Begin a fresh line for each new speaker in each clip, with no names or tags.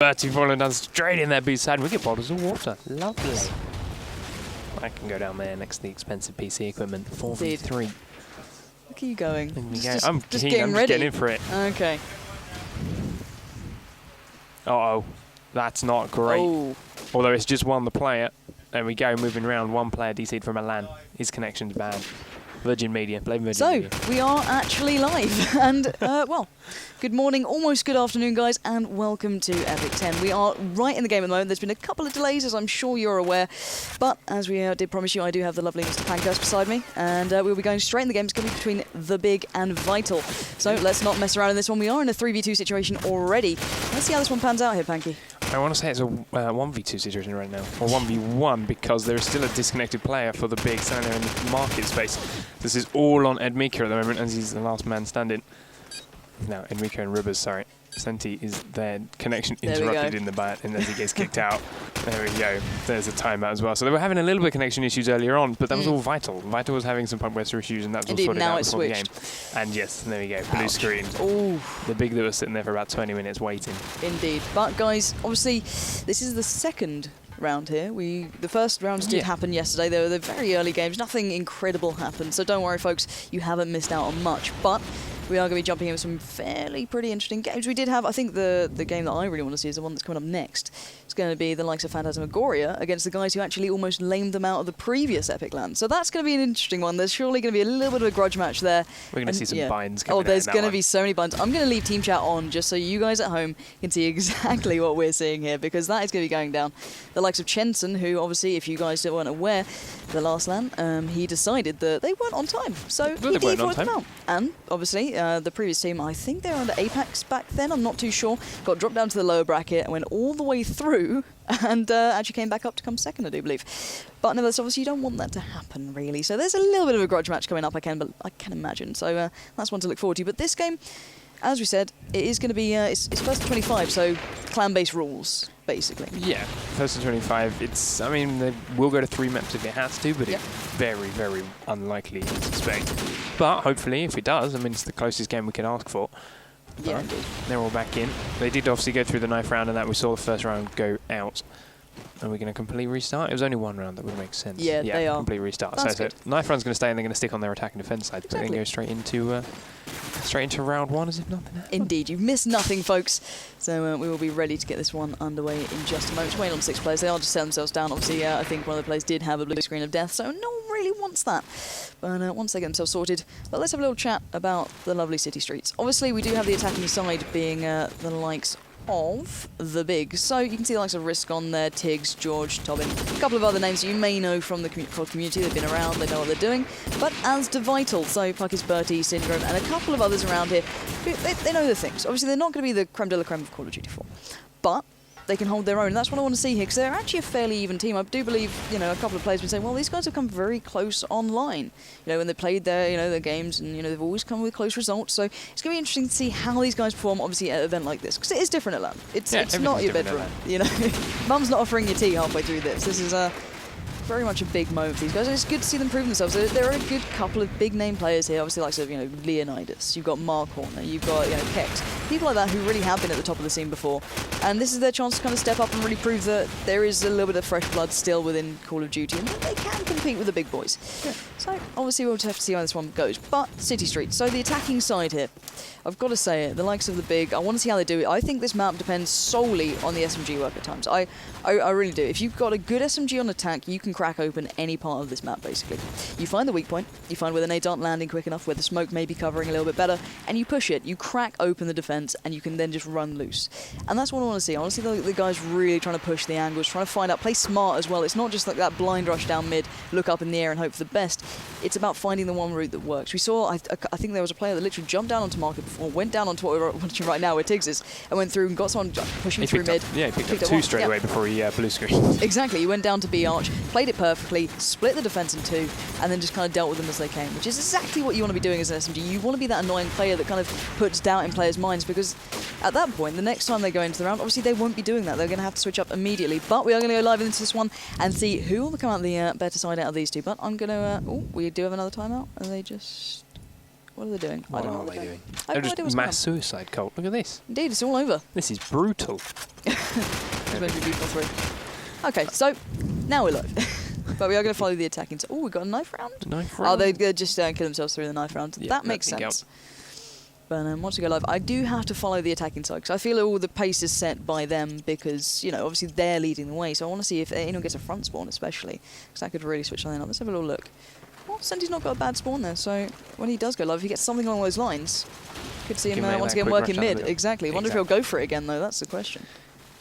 Bertie falling down straight in their B side. We get bottles of water. Lovely. I can go down there next to the expensive PC equipment. 4v3.
Look at you going.
I'm
just
keen.
getting
I'm
ready.
getting in for it.
Okay.
Uh-oh. That's not great.
Oh.
Although it's just one the player. There we go, moving around. One player DC'd from a LAN. His connection's bad. Virgin Media. Blame Virgin Media.
So, we are actually live. And, well, good morning, almost good afternoon, guys, and welcome to Epic.TEN. We are right in the game at the moment. There's been a couple of delays, as I'm sure you're aware. But, as we did promise you, I do have the lovely Mr. Pankhurst beside me. And we'll be going straight in the game. It's going to be between THEBIG and Vital. So, let's not mess around in this one. We are in a 3v2 situation already. Let's see how this one pans out here, Panky.
I want to say it's a 1v2 situation right now, or 1v1, because there is still a disconnected player for the big standing there in the market space. This is all on Edmika at the moment, as he's the last man standing. Now, Edmika and Rivers, sorry. Senti is their connection interrupted in the bat, and as he gets kicked out. There we go. There's a timeout as well. So they were having a little bit of connection issues earlier on, but that was all Vital. Vital was having some pump-wester issues, and that's all sorted out before the game. And yes, there we go. Blue screen.
Ooh.
The big that was sitting there for about 20 minutes waiting.
Indeed. But guys, obviously, this is the second round here. The first rounds did happen yesterday. They were the very early games. Nothing incredible happened. So don't worry, folks. You haven't missed out on much. But we are going to be jumping in with some pretty interesting games. We did have, I think the game that I really want to see is the one that's coming up next. It's going to be the likes of Phantasmagoria against the guys who actually almost lamed them out of the previous Epic.LAN. So that's going to be an interesting one. There's surely going to be a little bit of a grudge match there.
We're going to see some binds coming out.
Oh, there's going to be so many binds. I'm going to leave Team Chat on just so you guys at home can see exactly what we're seeing here, because that is going to be going down. The likes of Chenson, who obviously, if you guys weren't aware, the last LAN, he decided that they weren't on time. So he defaulted them out. And obviously, the previous team, I think they were under Apex back then, I'm not too sure, got dropped down to the lower bracket and went all the way through and actually came back up to come second, I do believe. But nevertheless, obviously you don't want that to happen, really. So there's a little bit of a grudge match coming up, I can imagine. So that's one to look forward to. But this game, as we said, it is going to be, it's first to 25, so clan-based rules, basically.
Yeah, first to 25. It's, I mean, they will go to 3 maps if it has to, but it's very, very unlikely to expect. But hopefully, if it does, I mean, it's the closest game we can ask for.
Yeah,
they're all back in. They did obviously go through the 9th round, and that we saw the first round go out. Are we going to complete restart? It was only one round, that would make sense.
Yeah, they are.
Complete restart.
That's
so
good.
9th round's going to stay, and they're going to stick on their attack and defense side. Exactly. But then go straight into round 1 as if nothing happened.
Indeed, you've missed nothing, folks. So we will be ready to get this one underway in just a moment. Just waiting on 6 players. They are just set themselves down. Obviously, I think one of the players did have a blue screen of death, so no one really wants that. But once they get themselves sorted, but let's have a little chat about the lovely city streets. Obviously, we do have the attacking side being the likes of THEBIG. So you can see the likes of Risk on there, Tiggs, George, Tobin, a couple of other names that you may know from the COD community. They've been around, they know what they're doing. But as to Vital, so Pucky's Bertie, Syndrome, and a couple of others around here, they know the things. Obviously, they're not going to be the creme de la creme of Call of Duty 4. But they can hold their own, and that's what I want to see here, because they're actually a fairly even team. I do believe, a couple of players have been saying, well, these guys have come very close online. When they played their, their games, and, they've always come with close results. So it's going to be interesting to see how these guys perform, obviously, at an event like this, because it is different at LAN. It's not your bedroom, Mum's not offering you tea halfway through this. This is very much a big moment for these guys, and it's good to see them prove themselves. There are a good couple of big name players here, obviously like Leonidas, you've got Mark Horner, you've got Kex, people like that who really have been at the top of the scene before, and this is their chance to kind of step up and really prove that there is a little bit of fresh blood still within Call of Duty, and that they can compete with the big boys. Yeah. So obviously we'll have to see how this one goes. But City Street, so the attacking side here, I've got to say it, the likes of THEBIG, I want to see how they do it. I think this map depends solely on the SMG work at times. I really do. If you've got a good SMG on attack, you can crack open any part of this map, basically. You find the weak point, you find where the nades aren't landing quick enough, where the smoke may be covering a little bit better, and you push it, you crack open the defense, and you can then just run loose. And that's what I want to see. I want to see the guys really trying to push the angles, trying to find out, play smart as well. It's not just like that blind rush down mid, look up in the air and hope for the best. It's about finding the one route that works. We saw, I think there was a player that literally jumped down onto market before, went down onto what we're watching right now, where Tiggs is, and went through and got someone pushing through mid.
He picked up 2 straight away before he blue screened.
Exactly, he went down to B arch, played it perfectly, split the defense in 2, and then just kind of dealt with them as they came, which is exactly what you want to be doing as an SMG. You want to be that annoying player that kind of puts doubt in players' minds, because at that point, the next time they go into the round, obviously they won't be doing that. They're going to have to switch up immediately. But we are going to go live into this one and see who will come out the better side out of these two. But I'm going to... we do have another timeout. Are they just... What are they doing?
What are they doing?
I
They're
have no idea
just
what's
mass suicide cult. Look at this.
Indeed, it's all over.
This is brutal.
It's meant to be beautiful 3. Okay, so now we're live. But we are going to follow the attacking. Oh, we got a knife round?
Knife round?
Oh, they just kill themselves through the knife round.
Yeah,
that makes sense. But once we go live, I do have to follow the attacking side, because I feel all the pace is set by them because, you know, obviously they're leading the way. So I want to see if anyone gets a front spawn, especially, because that could really switch something up. Let's have a little look. Well, Senti's not got a bad spawn there, so when he does go live, if he gets something along those lines, could see him once again working mid. Exactly. Wonder if he'll go for it again, though. That's the question.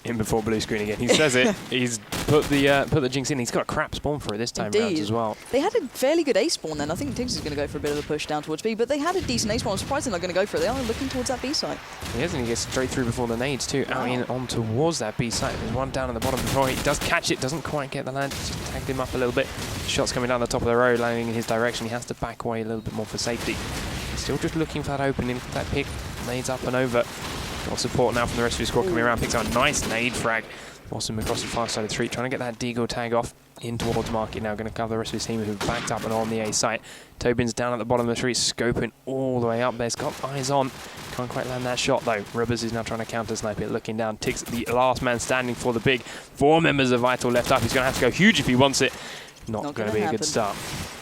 In before blue screen again. He says it. He's put the jinx in. He's got a crap spawn for it this time round as well.
They had a fairly good A spawn then. I think Tiggs is going to go for a bit of a push down towards B, but they had a decent A spawn. I'm surprised they're not going to go for it. They are looking towards that B site.
He is, and he gets straight through before the nades too. Out in on towards that B site. There's one down at the bottom before he does catch it. Doesn't quite get the land. Just tagged him up a little bit. Shots coming down the top of the road, landing in his direction. He has to back away a little bit more for safety. He's still just looking for that opening. That pick nades up and over. Got support now from the rest of his squad coming around. Picks up a nice nade frag. Awesome across the far side of the street, trying to get that Deagle tag off in towards Market now. Going to cover the rest of his team who've backed up and on the A site. Tobin's down at the bottom of the street, scoping all the way up there. He's got eyes on. Can't quite land that shot though. Rubbers is now trying to counter snipe it, looking down. Tiggs, the last man standing for the big. 4 members of Vital left up. He's going to have to go huge if he wants it. Not going to be a good start.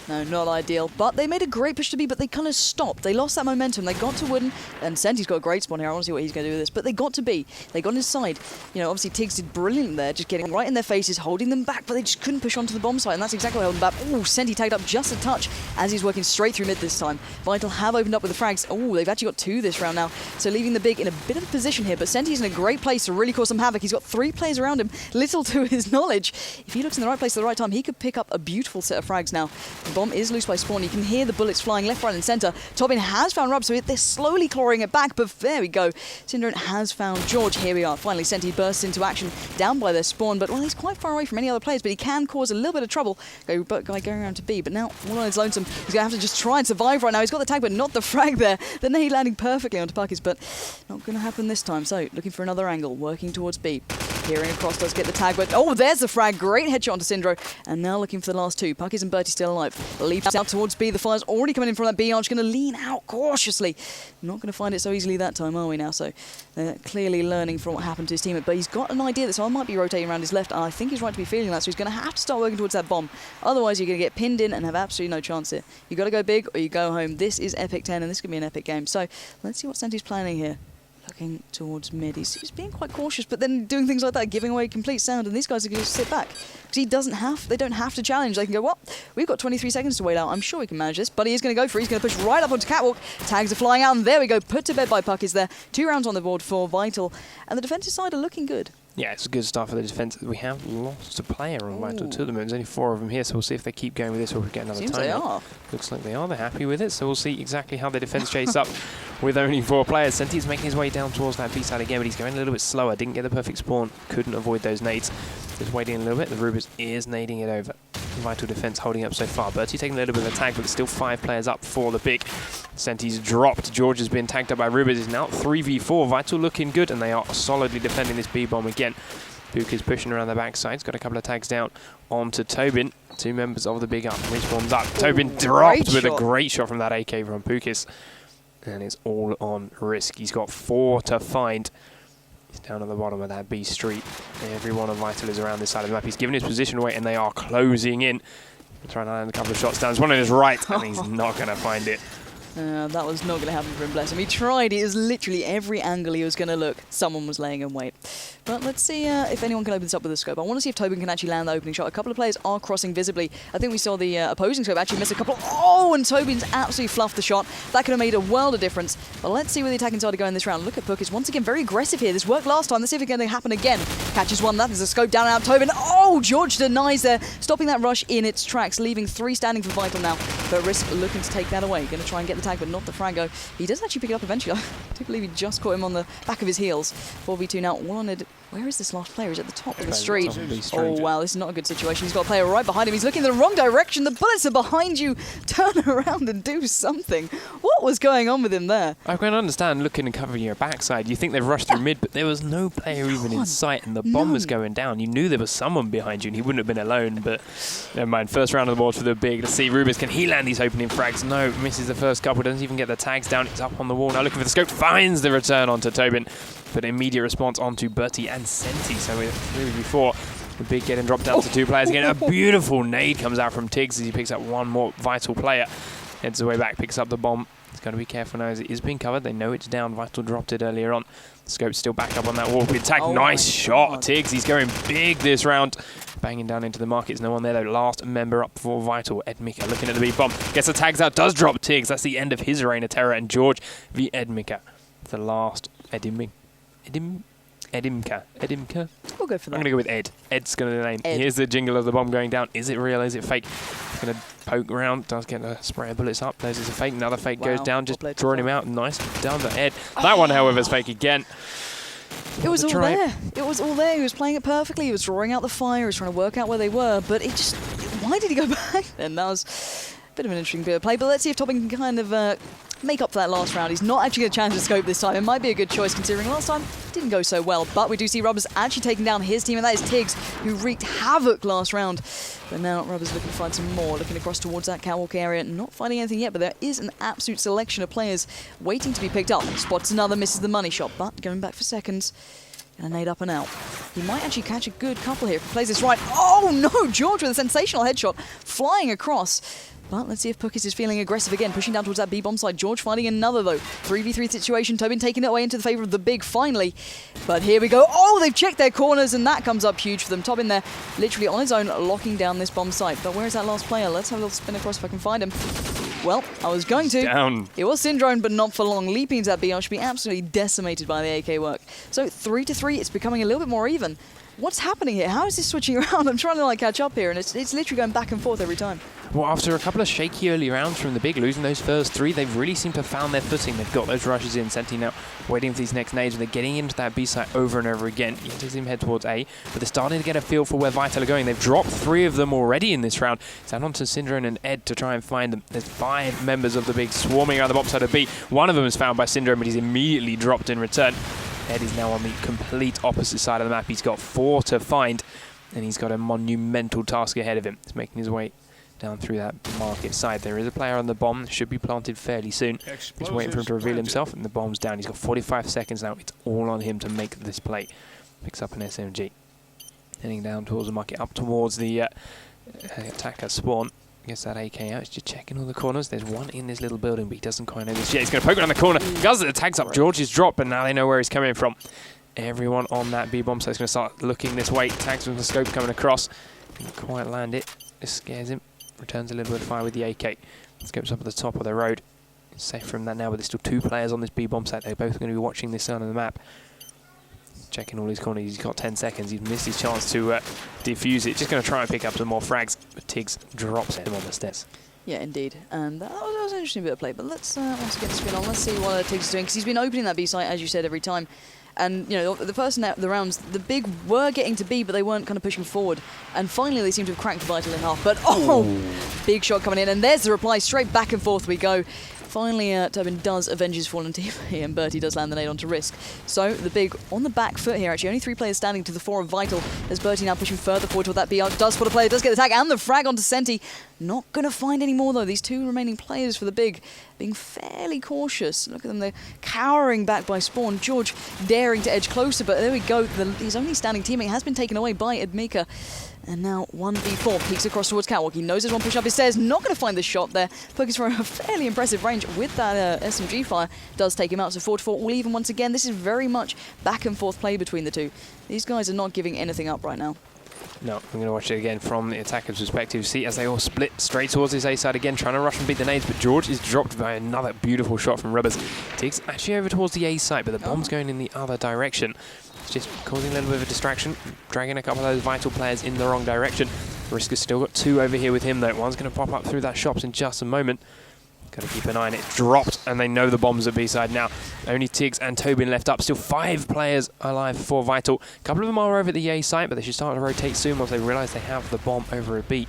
No, not ideal. But they made a great push to B, but they kind of stopped. They lost that momentum. They got to Wooden, and Senti's got a great spawn here. I want to see what he's going to do with this. But they got to B. They got inside. You know, obviously Tiggs did brilliant there, just getting right in their faces, holding them back, but they just couldn't push onto the bomb site, and that's exactly what held them back. Oh, Senti tagged up just a touch as he's working straight through mid this time. Vital have opened up with the frags. Oh, they've actually got 2 this round now, so leaving the big in a bit of a position here, but Senti's in a great place to really cause some havoc. He's got 3 players around him, little to his knowledge. If he looks in the right place at the right time, he could pick up a beautiful set of frags now. The bomb is loose by spawn. You can hear the bullets flying left, right, and centre. Tobin has found Rub, so they're slowly clawing it back, but there we go. Syndrome has found George. Here we are. Finally, Senti bursts into action down by their spawn, but well, he's quite far away from any other players, but he can cause a little bit of trouble. Guy going around to B, but now all on his lonesome. He's going to have to just try and survive right now. He's got the tag, but not the frag there. The nade landing perfectly onto Puckers, but not going to happen this time. So, looking for another angle, working towards B. Peering across, does get the tag, but oh, there's the frag. Great headshot onto Syndro. And now looking for the last 2. Puckers and Bertie still alive. Leaps out towards B. The fire's already coming in from that B arch. Going to lean out cautiously. Not going to find it so easily that time, are we now? So they're clearly learning from what happened to his teammate. But he's got an idea that someone might be rotating around his left. And I think he's right to be feeling that. So he's going to have to start working towards that bomb. Otherwise, you're going to get pinned in and have absolutely no chance here. You've got to go big or you go home. This is Epic.TEN, and this could be an epic game. So let's see what Senti's planning here. Looking towards mid. He's being quite cautious, but then doing things like that, giving away complete sound, and these guys are going to sit back. Because they don't have to challenge. They can go, well, we've got 23 seconds to wait out. I'm sure we can manage this. But he is going to go for it. He's going to push right up onto Catwalk. Tags are flying out, and there we go. Put to bed by Puck is there. 2 rounds on the board for Vital. And the defensive side are looking good. Yeah,
it's a good start for the defence. We have lost a player on Vital Tournament. There's only 4 of them here, so we'll see if they keep going with this or we get another time.
Seems they are.
Looks like they are. They're happy with it, so we'll see exactly how the defence chase up with only 4 players. Senti's making his way down towards that B side again, but he's going a little bit slower. Didn't get the perfect spawn. Couldn't avoid those nades. Just waiting a little bit. The Rubers is nading it over. Vital defence holding up so far. Bertie taking a little bit of a tag, but there's still 5 players up for the pick. Senti's dropped. George has been tagged up by Rubers. Is now 3v4. Vital looking good, and they are solidly defending this B bomb again. Book is pushing around the backside. He's got a couple of tags down onto Tobin. 2 members of the big up. Respawns up. Tobin dropped with a great shot from that AK from Pukis. And it's all on risk. He's got 4 to find. He's down at the bottom of that B street. Every one of Vital is around this side of the map. He's given his position away, and they are closing in. Trying to land a couple of shots down. There's one on his right, and he's not going to find it.
That was not going to happen for him, bless him. He tried. It was literally every angle he was going to look. Someone was laying in wait. But let's see if anyone can open this up with a scope. I want to see if Tobin can actually land the opening shot. A couple of players are crossing visibly. I think we saw the opposing scope actually miss a couple. Oh, and Tobin's absolutely fluffed the shot. That could have made a world of difference. But let's see where the attacking side are going this round. Look at Puck is once again very aggressive here. This worked last time. Let's see if it's going to happen again. Catches one. That is a scope down and out. Tobin. Oh, George denies there. Stopping that rush in its tracks, leaving 3 standing for Vital now. But Risk looking to take that away. Going to try and get the tag, but not the frag. He does actually pick it up eventually. I do believe he just caught him on the back of his heels. 4v2 now. Where is this last player? He's at the top of the street. Oh, wow. This is not a good situation. He's got a player right behind him. He's looking in the wrong direction. The bullets are behind you. Turn around and do something. What was going on with him there?
I can understand looking and covering your backside. You think they've rushed through mid, but there was no player even in sight, and the bomb was going down. You knew there was someone behind you, and he wouldn't have been alone, but never mind. First round of the board for the big. Let's see, Rubis, can he land these opening frags? No, misses the first couple. purple, doesn't even get the tags down. It's up on the wall now, looking for the scope, finds the return onto Tobin, but immediate response onto Bertie and Senti. So with 3v4, the big getting dropped down to 2 players again. A beautiful nade comes out from Tiggs as he picks up one more vital player. Heads away back, picks up the bomb. He's got to be careful now as it is being covered. They know it's down. Vital dropped it earlier on. Scope's still back up on that wall. Attack, nice shot. Tiggs, he's going big this round. Banging down into the markets. No one there though. Last member up for Vital. Edmika looking at the beat bomb. Gets the tags out. Does drop Tiggs. That's the end of his reign of terror. And George v Edmika. The last Edimka.
We'll go for that.
I'm going to go with Ed. Ed's going to name.
Ed.
Here's the jingle of the bomb going down. Is it real? Is it fake? Going to poke around. Does get a spray of bullets up. Knows it's a fake. Another fake goes down. Just drawing him out. Nice. Down to Ed. That one, however, is fake again.
It was all there. It was all there. He was playing it perfectly. He was drawing out the fire. He was trying to work out where they were. But it just... Why did he go back then? That was a bit of an interesting bit of play. But let's see if Topping can kind of make up for that last round. He's not actually going to challenge the scope this time. It might be a good choice considering last time didn't go so well. But we do see Rubbers actually taking down his team, and that is Tiggs, who wreaked havoc last round. But now Rubbers looking to find some more, looking across towards that catwalk area, not finding anything yet, but there is an absolute selection of players waiting to be picked up. Spots another, misses the money shot, but going back for seconds. And nade up and out. He might actually catch a good couple here if he plays this right. Oh no! George with a sensational headshot flying across. But let's see if Pukis is feeling aggressive again, pushing down towards that B-bomb side. George finding another though. 3v3 situation. Tobin taking it away into the favour of the big finally. But here we go. Oh, they've checked their corners and that comes up huge for them. Tobin there literally on his own locking down this bomb site. But where is that last player? Let's have a little spin across if I can find him. Well, I was going to.
Down.
It was Syndrome, but not for long. Leaping into that B, I should be absolutely decimated by the AK work. So 3-3, it's becoming a little bit more even. What's happening here? How is this switching around? I'm trying to catch up here, and it's literally going back and forth every time.
Well, after a couple of shaky early rounds from the big, losing those first 3, they've really seemed to have found their footing. They've got those rushes in. Senti now waiting for these next nades, and they're getting into that B site over and over again. He does him head towards A, but they're starting to get a feel for where Vital are going. They've dropped 3 of them already in this round. It's down onto Syndrome and Ed to try and find them. There's 5 members of the big swarming around the bottom side of B. One of them is found by Syndrome, but he's immediately dropped in return. Ed is now on the complete opposite side of the map. He's got 4 to find, and he's got a monumental task ahead of him. He's making his way down through that market side. There is a player on the bomb, should be planted fairly soon. He's waiting for him to reveal himself, and the bomb's down. He's got 45 seconds now. It's all on him to make this play. Picks up an SMG. Heading down towards the market, up towards the attacker spawn. Gets that AK out. He's just checking all the corners. There's one in this little building, but he doesn't quite know this yet. He's going to poke around the corner. Does it. The tags up. George is dropped, but now they know where he's coming from. Everyone on that B-bomb, so he's going to start looking this way. Tags from the scope coming across. Didn't quite land it. Just scares him. Returns a little bit of fire with the AK. Scopes up at the top of the road. It's safe from that now, but there's still 2 players on this B-bomb site. They're both going to be watching this side of the map. Checking all his corners. He's got 10 seconds. He's missed his chance to defuse it. Just going to try and pick up some more frags, but Tiggs drops him on the stairs.
Yeah, indeed. And that was an interesting bit of play. But let's once again spin on. Let's see what Tiggs is doing, because he's been opening that B site, as you said, every time. And, you know, the first the rounds, the big were getting to B, but they weren't kind of pushing forward. And finally, they seem to have cracked Vital in half. But, big shot coming in. And there's the reply. Straight back and forth we go. Finally, Tobin does avenge his fallen teammate, and Bertie does land the nade onto Risk. So, the big on the back foot here, actually. Only 3 players standing to the 4 of Vital, as Bertie now pushing further forward toward that B. Does spot a player, does get the tag, and the frag onto Senti. Not going to find any more, though. These 2 remaining players for the big being fairly cautious. Look at them, they're cowering back by spawn. George daring to edge closer, but there we go. His only standing teammate has been taken away by Edmika. And now 1v4 peeks across towards Catwalk. He knows there's one push up his stairs. Not going to find the shot there. Pukis for a fairly impressive range with that SMG fire. Does take him out. So 4-4 all even once again. This is very much back and forth play between the 2. These guys are not giving anything up right now.
No, I'm going to watch it again from the attacker's perspective. See as they all split straight towards his A side again, trying to rush and beat the nades, but George is dropped by another beautiful shot from Rubbers. Tiggs actually over towards the A side, but the bomb's going in the other direction. It's just causing a little bit of a distraction, dragging a couple of those Vital players in the wrong direction. Risk has still got 2 over here with him though. One's going to pop up through that shops in just a moment. Got to keep an eye on it. Dropped, and they know the bomb's at B side now. Only Tiggs and Tobin left up. Still 5 players alive for Vital. A couple of them are over at the A site, but they should start to rotate soon once they realise they have the bomb over a B.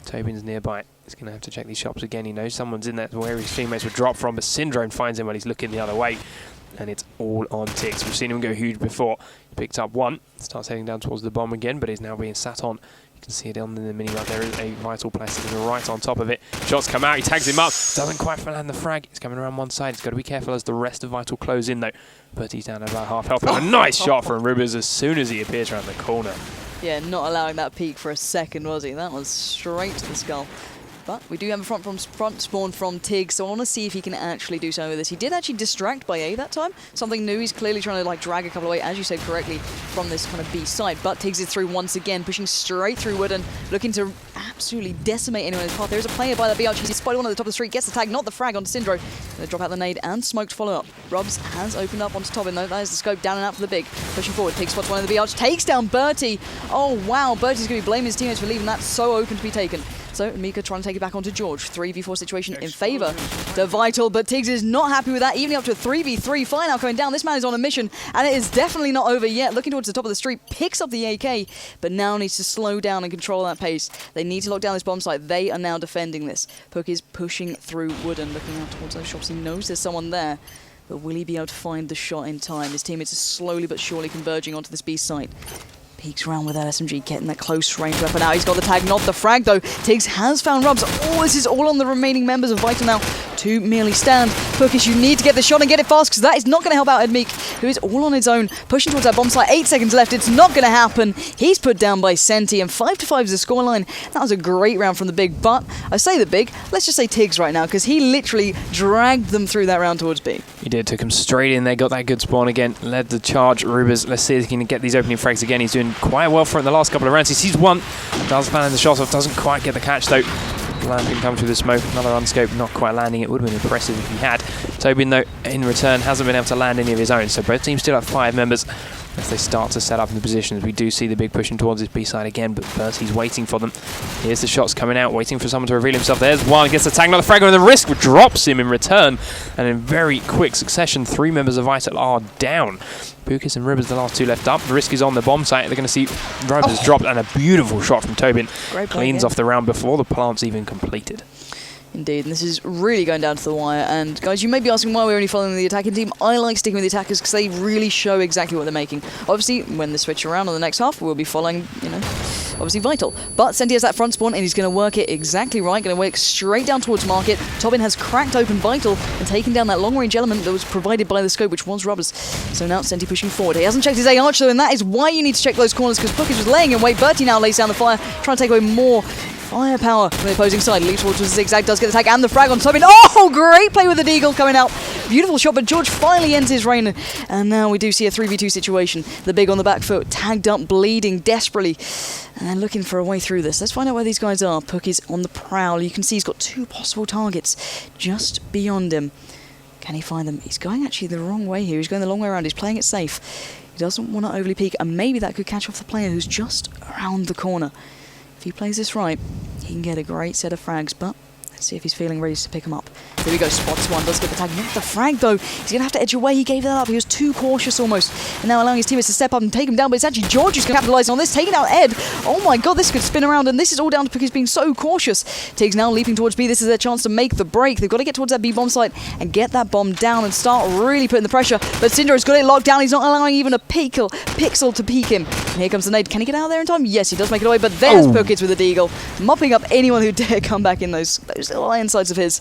Tobin's nearby. He's going to have to check these shops again. He knows someone's in there where his teammates would drop from, but Syndrome finds him when he's looking the other way. And it's all on Tiggs. We've seen him go huge before. He picked up 1. Starts heading down towards the bomb again, but is now being sat on. can see it on the minimap. There is a Vital player sitting right on top of it. Shots come out, he tags him up, doesn't quite land the frag. He's coming around one side. He's got to be careful as the rest of Vital close in though. But he's down at about half health. A nice shot from Rubers as soon as he appears around the corner.
Yeah, not allowing that peek for a second, was he? That was straight to the skull. But we do have a front spawn from Tig, so I want to see if he can actually do something with this. He did actually distract by A that time. Something new. He's clearly trying to like drag a couple away, as you said correctly, from this kind of B side. But Tiggs is through once again, pushing straight through Wooden, looking to absolutely decimate anyone in his path. There's a player by that B arch. He's spotted one at the top of the street, gets the tag, not the frag onto Syndro. They drop out the nade and smoked follow up. Rubs has opened up onto Tobin though. That is the scope down and out for the big. Pushing forward, Tig spots one in the B arch, takes down Bertie. Oh wow, Bertie's going to be blaming his teammates for leaving that so open to be taken. So Mika trying to take it back onto George. 3v4 situation in favour to Vital, but Tiggs is not happy with that, evening up to a 3v3. Fire now coming down. This man is on a mission, and it is definitely not over yet. Looking towards the top of the street, picks up the AK, but now needs to slow down and control that pace. They need to lock down this bomb site. They are now defending this. Pook is pushing through Wooden, looking out towards those shops. He knows there's someone there, but will he be able to find the shot in time? His teammates are slowly but surely converging onto this B site. Peeks around with that SMG, getting that close range weapon out. He's got the tag, not the frag though. Tiggs has found Rubs. Oh, this is all on the remaining members of Vital now to merely stand. Pookish, you need to get the shot and get it fast, because that is not going to help out Edmeek, who is all on his own, pushing towards that bomb site. 8 seconds left. It's not going to happen. He's put down by Senti, and 5-5 is the scoreline. That was a great round from the big, but I say the big, let's just say Tiggs right now, because he literally dragged them through that round towards B.
He did, took him straight in there, got that good spawn again, led the charge. Rubers, let's see if he can get these opening frags again. He's doing quite well for it in the last couple of rounds. He sees one, does land the shot off, doesn't quite get the catch though. Lamping come through the smoke, another unscope, not quite landing. It would have been impressive if he had. Tobin though, in return, hasn't been able to land any of his own, so both teams still have 5 members as they start to set up in the positions. We do see the big pushing towards his B side again, but first he's waiting for them. Here's the shots coming out, waiting for someone to reveal himself. There's one, gets the tag, not the frag, and the risk drops him in return. And in very quick succession, 3 members of Vital are down. Bukas and Rivers, the last 2 left up. The risk is on the bomb site. They're going to see Rivers dropped, and a beautiful shot from Tobin. Cleans off the round before the plant's even completed.
Indeed, and this is really going down to the wire. And guys, you may be asking why we're only following the attacking team. I like sticking with the attackers because they really show exactly what they're making. Obviously, when they switch around on the next half, we'll be following, you know, obviously Vital. But Senti has that front spawn, and he's going to work it exactly right. Going to work straight down towards Market. Tobin has cracked open Vital and taken down that long-range element that was provided by the scope, which was Rubbers. So now Senti pushing forward. He hasn't checked his A arch, though, and that is why you need to check those corners, because Pookish was laying in wait. Bertie now lays down the fire, trying to take away more firepower from the opposing side. Leaps towards the zigzag, does get the tag and the frag on Tobin. Oh, great play with the deagle coming out. Beautiful shot, but George finally ends his reign. And now we do see a 3v2 situation. The big on the back foot, tagged up, bleeding desperately, and looking for a way through this. Let's find out where these guys are. Pook is on the prowl. You can see he's got 2 possible targets just beyond him. Can he find them? He's going actually the wrong way here. He's going the long way around. He's playing it safe. He doesn't want to overly peek, and maybe that could catch off the player who's just around the corner. If he plays this right, he can get a great set of frags, but let's see if he's feeling ready to pick him up. There we go, spots one, does get the tag, not the frag though. He's going to have to edge away, he gave that up, he was too cautious almost. And now allowing his teammates to step up and take him down, but it's actually George who's going to capitalise on this, taking out Ed. Oh my god, this could spin around, and this is all down to because being so cautious. Tiggs now leaping towards B, this is their chance to make the break. They've got to get towards that B bomb site and get that bomb down and start really putting the pressure. But Syndra's got it locked down, he's not allowing even a pixel to peek him. And here comes the nade, can he get out there in time? Yes, he does make it away, but there's Pookits with the deagle, mopping up anyone who dare come back in those little iron sights of his.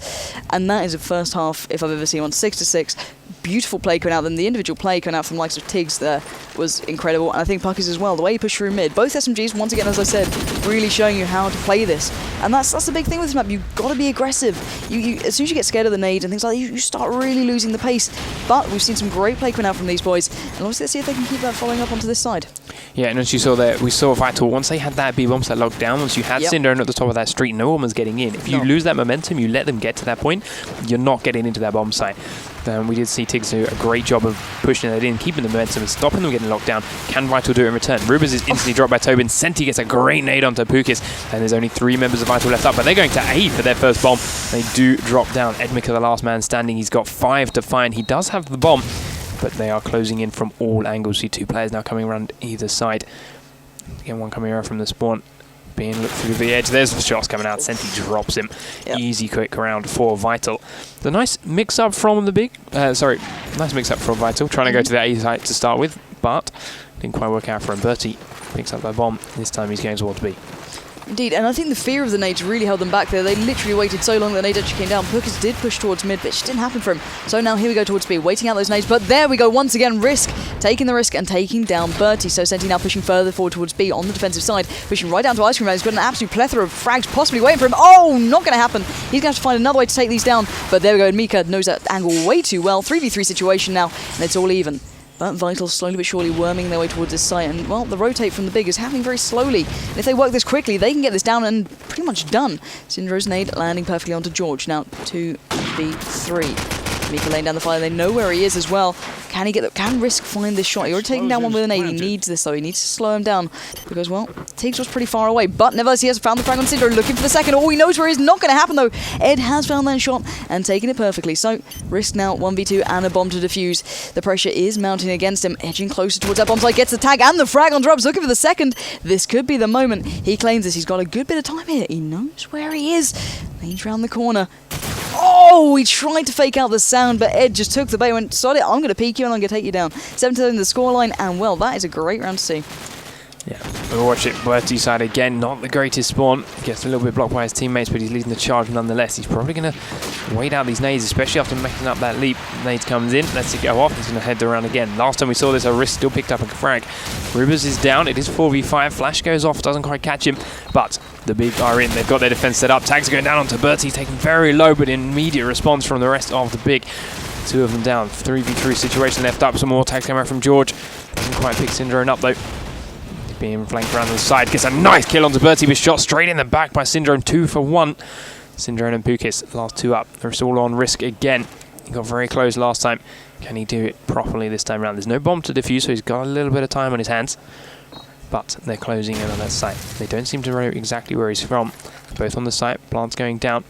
And that is a first half, if I've ever seen one, 6-6. Beautiful play coming out. Then the individual play coming out from the likes of Tiggs there was incredible. And I think Puckers as well, the way he pushed through mid. Both SMGs, once again, as I said, really showing you how to play this. And that's the big thing with this map. You've got to be aggressive. You as soon as you get scared of the nade and things like that, you start really losing the pace. But we've seen some great play coming out from these boys. And obviously, let's see if they can keep that following up onto this side.
Yeah, and as you saw there, we saw Vital, once they had that B-bomb set locked down, once you had Cinder at the top of that street, no one was getting in. If you lose that momentum, you let them get to that point, you're not getting into that bomb site. We did see Tiggs do a great job of pushing that in, keeping the momentum and stopping them getting locked down. Can Vital do it in return? Rubers is instantly dropped by Tobin. Senti gets a great nade onto Pukis, and there's only 3 members of Vital left up, but they're going to A for their first bomb. They do drop down. Edmick, the last man standing, he's got 5 to find. He does have the bomb, but they are closing in from all angles. See 2 players now coming around either side. Again, one coming around from the spawn, being looked through the edge. There's the shots coming out. Senti drops him. Easy, quick round for Vital. The nice mix-up from the big... nice mix-up from Vital, trying to go to the A site to start with, but didn't quite work out for him. Bertie picks up that bomb. This time he's going towards B.
Indeed, and I think the fear of the nades really held them back there. They literally waited so long that the nade actually came down. Pukis did push towards mid, but it just didn't happen for him. So now here we go towards B, waiting out those nades. But there we go, once again, Risk taking the risk and taking down Bertie. So Senti now pushing further forward towards B on the defensive side, pushing right down to Ice Cream Man. He's got an absolute plethora of frags possibly waiting for him. Oh, not going to happen. He's going to have to find another way to take these down. But there we go, Mika knows that angle way too well. 3v3 situation now, and it's all even. But Vital slowly but surely worming their way towards this site, and well, the rotate from the big is happening very slowly. And if they work this quickly, they can get this down and pretty much done. Syndra's nade landing perfectly onto George. Now 2v3. Mika laying down the fire. They know where he is as well. Can he get that? Can Risk find this shot? He already taken down one with an 8. He needs this though. He needs to slow him down because, well, Tiggs was pretty far away. But nevertheless, he has found the frag on Syndra, looking for the second. Oh, he knows where he is. Not going to happen though. Ed has found that shot and taken it perfectly. So Risk now 1v2 and a bomb to defuse. The pressure is mounting against him, edging closer towards that bomb site. Gets the tag and the frag on drops. Looking for the second. This could be the moment. He claims this. He's got a good bit of time here. He knows where he is. Leans round the corner. Oh, he tried to fake out the sound, but Ed just took the bait and went, sod it, I'm going to peek you and I'm going to take you down. 7-7 the scoreline, and well, that is a great round to see.
Yeah, we'll watch it. Bertie side again, not the greatest spawn. Gets a little bit blocked by his teammates, but he's leading the charge nonetheless. He's probably going to wait out these nades, especially after making up that leap. Nades comes in, lets it go off. He's going to head around again. Last time we saw this, a Risk still picked up a frag. Rubers is down. It is 4v5. Flash goes off, doesn't quite catch him, but the big are in. They've got their defense set up. Tags are going down onto Bertie, taken very low, but immediate response from the rest of the big. 2 of them down. 3v3 situation left up. Some more tags coming out from George. Doesn't quite pick Syndrome up though. Being flanked around the side, gets a nice kill onto Bertie, but shot straight in the back by Syndrome. 2 for 1. Syndrome and Pukis, last 2 up. They're all on Risk again. He got very close last time. Can he do it properly this time around? There's no bomb to defuse, so he's got a little bit of time on his hands. But they're closing in on that site. They don't seem to know exactly where he's from. Both on the site. Plant's going down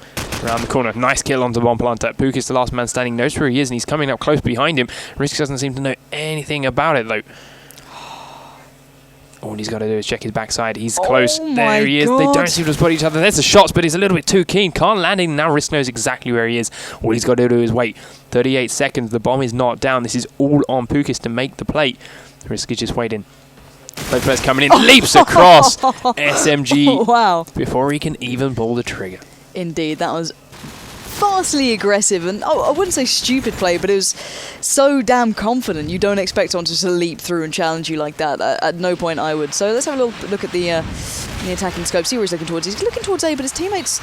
around the corner. Nice kill onto Bomb Planter. Pukis, the last man standing, knows where he is, and he's coming up close behind him. Risk doesn't seem to know anything about it though. All he's got to do is check his backside. He's close. There he is.
God.
They don't seem to spot each other. There's the shots, but he's a little bit too keen. Can't land in. Now Risk knows exactly where he is. All he's got to do is wait. 38 seconds. The bomb is not down. This is all on Pukis to make the play. Risk is just waiting. Both players coming in. Leaps across. SMG.
Wow.
Before he can even pull the trigger.
Indeed, that was vastly aggressive and I wouldn't say stupid play, but it was so damn confident. You don't expect someone to just leap through and challenge you like that. At no point I would. So let's have a little look at the attacking scope. See where he's looking towards. He's looking towards A, but his teammates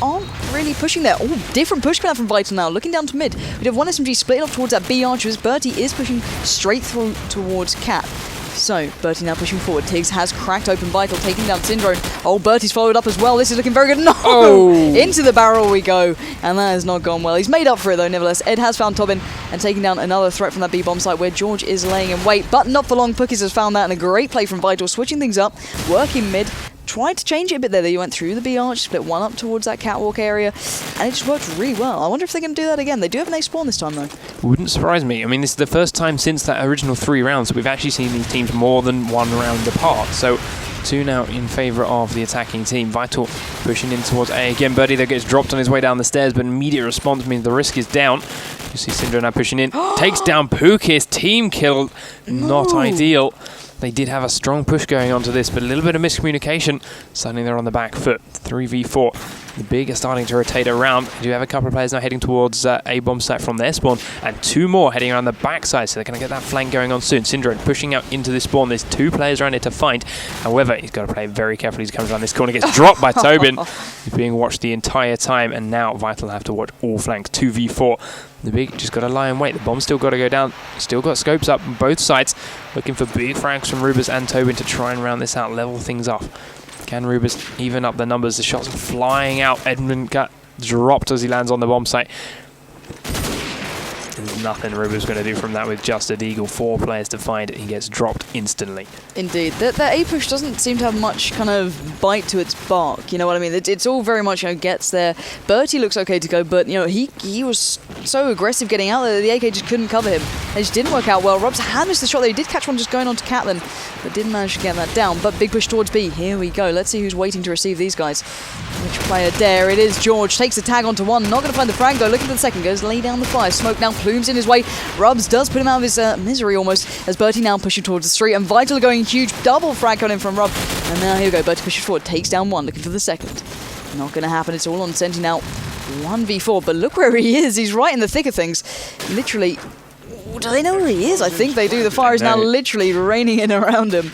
aren't really pushing there. Oh, different push coming out from Vital now. Looking down to mid. We have one SMG split off towards that B archers. Bertie is pushing straight through towards Cat. So, Bertie now pushing forward. Tiggs has cracked open Vital, taking down Syndrome. Oh, Bertie's followed up as well. This is looking very good. No!
Oh.
Into the barrel we go. And that has not gone well. He's made up for it, though, nevertheless. Ed has found Tobin and taking down another threat from that B-bomb site where George is laying in wait. But not for long. Pukis has found that, and a great play from Vital, switching things up, working mid. Tried to change it a bit there. They went through the B arch, split one up towards that catwalk area, and it just worked really well. I wonder if they can do that again. They do have an A spawn this time, though.
Wouldn't surprise me. I mean, this is the first time since that original 3 rounds that we've actually seen these teams more than 1 round apart. So 2 now in favour of the attacking team. Vital pushing in towards A again. Bertie there gets dropped on his way down the stairs, but immediate response means the Risk is down. You see Syndra now pushing in. Takes down Pukis. Team kill. Not ideal. They did have a strong push going onto this, but a little bit of miscommunication. Suddenly they're on the back foot. 3v4. The big are starting to rotate around. You do have a couple of players now heading towards A bomb site from their spawn, and 2 more heading around the backside, so they're going to get that flank going on soon. Syndrome pushing out into this spawn. There's 2 players around it to find. However, he's got to play very carefully. He's coming around this corner, gets dropped by Tobin. He's being watched the entire time, and now Vital have to watch all flanks. 2v4. The big just got to lie and wait. The bomb's still got to go down. Still got scopes up on both sides. Looking for big frags from Rubers and Tobin to try and round this out, level things off. Can Rubers even up the numbers? The shots are flying out. Edmund got dropped as he lands on the bomb site. There's nothing Rubers going to do from that with just a deagle. 4 players to find it. He gets dropped instantly.
Indeed. That A push doesn't seem to have much kind of bite to its bark, you know what I mean? It's all very much, gets there. Bertie looks okay to go, but, he was so aggressive getting out there, the AK just couldn't cover him. It just didn't work out well. Robs had missed the shot there. He did catch one just going on to Catlin, but didn't manage to get that down. But big push towards B. Here we go. Let's see who's waiting to receive these guys. Which player dare? It is George. Takes the tag onto one. Not going to find the frag, though. Looking for the second. Goes lay down the fire. Smoke now plumes in his way. Rubs does put him out of his misery almost, as Bertie now pushing towards the street, and Vital going huge, double frag coming in from Rub. And now here we go, Bertie pushes forward, takes down one, looking for the second. Not going to happen, it's all on Senti now. 1v4, but look where he is, he's right in the thick of things. Literally, do they know where he is? I think they do. The fire is now literally raining in around him.